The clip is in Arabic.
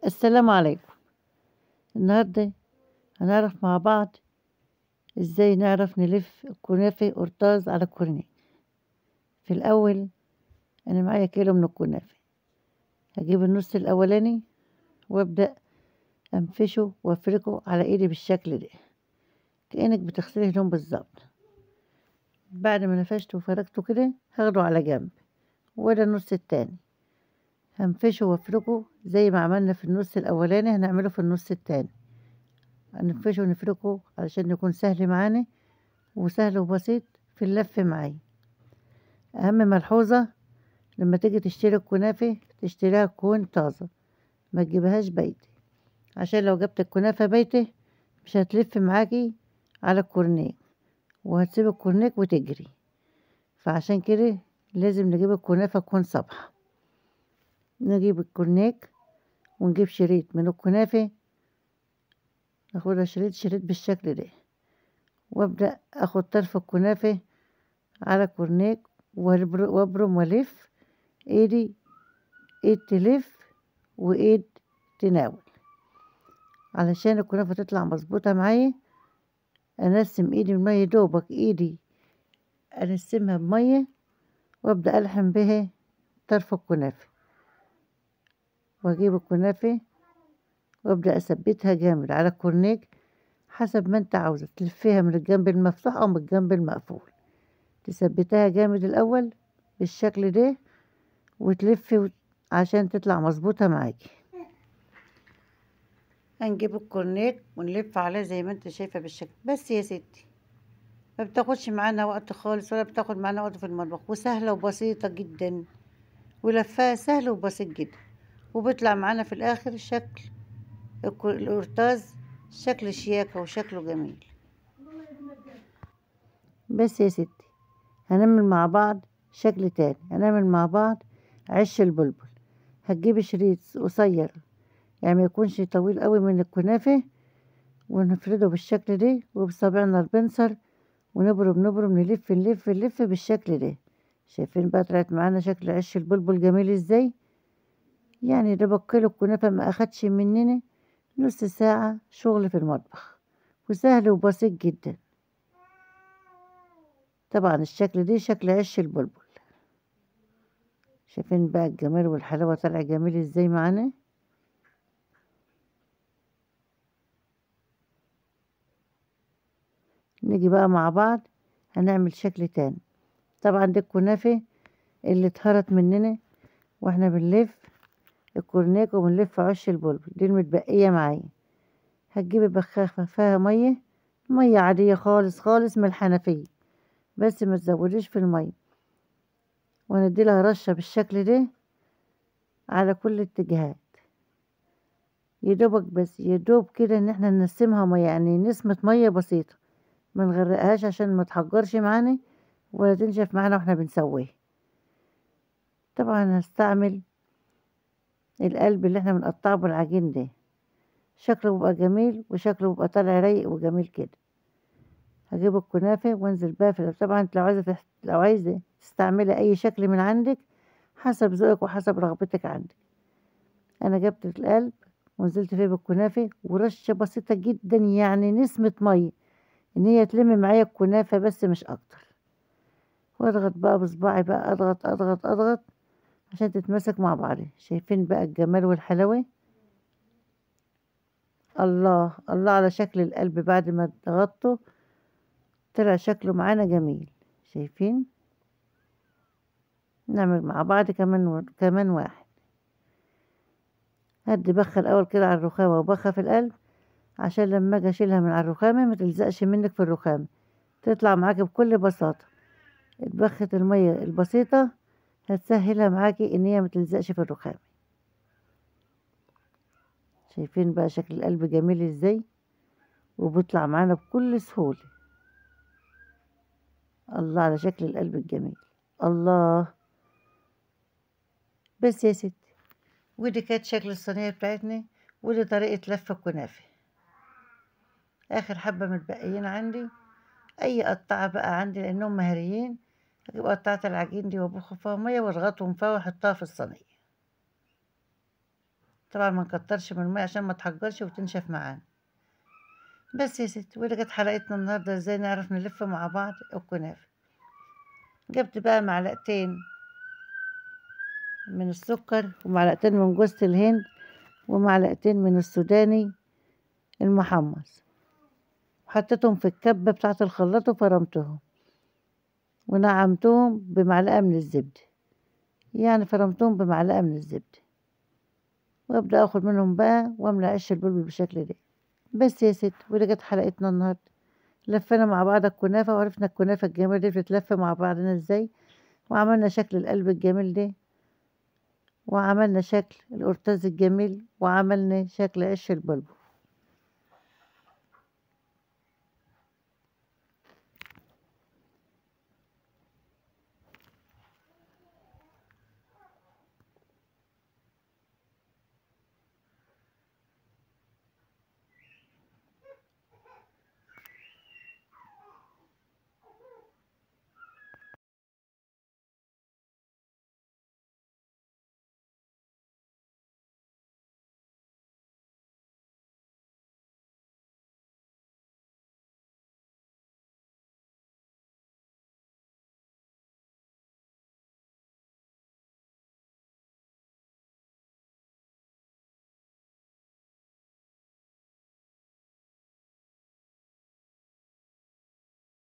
السلام عليكم. النهاردة هنعرف مع بعض ازاي نعرف نلف الكنافة قرطاز على الكورنيش. في الأول أنا معايا كيلو من الكنافة، هجيب النص الأولاني وأبدأ أنفشه وأفركه على إيدي بالشكل ده كأنك بتغسلي هدوم بالظبط. بعد ما نفشته وفركته كده هاخده على جنب، وده النص التاني هنفشه وأفركه زي ما عملنا في النص الأولاني هنعمله في النص التاني. هنفشه ونفركه علشان يكون سهل معانا وسهل وبسيط في اللف معايا. أهم ملحوظة لما تيجي تشتري الكنافة تشتريها تكون طازة، ما تجيبهاش بايتة، عشان لو جبت الكنافة بايتة مش هتلف معاكي على الكورنيك وهتسيب الكورنيك وتجري. فعشان كده لازم نجيب الكنافة تكون صبحة. نجيب الكورنيك ونجيب شريط من الكنافة، ناخدها شريط بالشكل ده، وابدأ اخد طرف الكنافة على الكورنيك وابرم والف ايدي، ايد تلف وايد تناول علشان الكنافة تطلع مظبوطة معايا. انسم ايدي بالمية دوبك ايدي انسمها بمية وابدأ الحم بها طرف الكنافة، واجيب الكنافة وابدأ اثبتها جامد على الكورنيك حسب ما انت عاوزة تلفيها من الجنب المفتوح او من الجنب المقفول. تثبتها جامد الاول بالشكل ده وتلفي عشان تطلع مظبوطة معاكي. هنجيب الكورنيك ونلف عليه زي ما انت شايفة بالشكل بس يا ستي، ما بتاخدش معانا وقت خالص ولا بتاخد معانا وقت في المطبخ، وسهلة وبسيطة جدا، ولفها سهل وبسيط جدا، وبيطلع معانا في الآخر شكل القرطاز شكل شياكة وشكله جميل. بس يا ستي هنعمل مع بعض شكل تاني، هنعمل مع بعض عش البلبل. هتجيبي شريط قصير يعني ما يكونش طويل قوي من الكنافة، ونفرده بالشكل ده وبصابعنا البنصر ونبرم نلف بالشكل ده. شايفين بقى طلعت معانا شكل عش البلبل جميل ازاي؟ يعني ده بكيلو الكنافة ما اخدش مننا نص ساعة شغل في المطبخ، وسهل وبسيط جدا. طبعا الشكل ده شكل عش البلبل. شايفين بقى الجمال والحلاوة طلع جميل ازاي معانا؟ نيجي بقى مع بعض هنعمل شكل تاني. طبعا دي الكنافة اللي اتهرت مننا واحنا بنلف الكورنيك وبنلف عش البلبل دي المتبقية معايا. هتجيبي بخاخة فيها مية عادية خالص من الحنفية، بس ما تزوديش في المية، ونديلها رشة بالشكل ده على كل الاتجاهات. يدوبك بس يدوب كده ان احنا ننسمها مية، يعني نسمة مية بسيطة، ما نغرقهاش عشان ما تحجرش معانا ولا تنشف معانا واحنا بنسويها. طبعا هستعمل القلب اللي احنا بنقطعه بالعجين ده، شكله بيبقى جميل وشكله بيبقى طالع رايق وجميل كده. هجيب الكنافة وانزل بقى في طبعا انت لو عايزة تستعملي اي شكل من عندك حسب ذوقك وحسب رغبتك عندك. انا جبت القلب ونزلت فيه بالكنافة ورشة بسيطة جدا، يعني نسمة مية ان هي تلم معايا الكنافة بس مش اكتر. واضغط بقى بصباعي بقى اضغط عشان تتمسك مع بعضها. شايفين بقى الجمال والحلاوة؟ الله الله على شكل القلب بعد ما ضغطته طلع شكله معانا جميل. شايفين؟ نعمل مع بعض كمان واحد. هدي بخة الأول كده على الرخامة وبخة في القلب عشان لما اجي اشيلها من على الرخامة ما تلزقش منك في الرخامة، تطلع معاكي بكل بساطة. بخة المية البسيطة هتسهلها معاكي ان هي ما تلزقش في الرخامة. شايفين بقى شكل القلب جميل ازاي؟ وبيطلع معانا بكل سهولة. الله على شكل القلب الجميل. الله. بس يا ستي ودي كانت شكل الصينية بتاعتنا، ودي طريقة لف الكنافة. آخر حبة متبقيين عندي أي قطعة بقى عندي لأنهم مهريين، هجيب قطعة العجين دي وأبخ فيها مية وأضغطهم فيها وأحطها في الصينية. طبعا ما نكترش من المية عشان ما تحجرش وتنشف معانا. بس يا ستي، ودي كانت حلقتنا النهاردة، ازاي نعرف نلف مع بعض الكنافة. جبت بقى معلقتين من السكر ومعلقتين من جوز الهند ومعلقتين من السوداني المحمص، وحطيتهم في الكبة بتاعة الخلاط وفرمتهم ونعمتهم بمعلقة من الزبدة، يعني فرمتهم بمعلقة من الزبدة، وابدأ اخد منهم بقى واملى عيش البلبل بالشكل ده. بس يا ست، ودي كانت حلقتنا النهاردة، لفينا مع بعض الكنافة وعرفنا الكنافة الجميلة دي بتتلف مع بعضنا ازاي، وعملنا شكل القلب الجميل ده، وعملنا شكل القرطاز الجميل، وعملنا شكل عيش البلبل.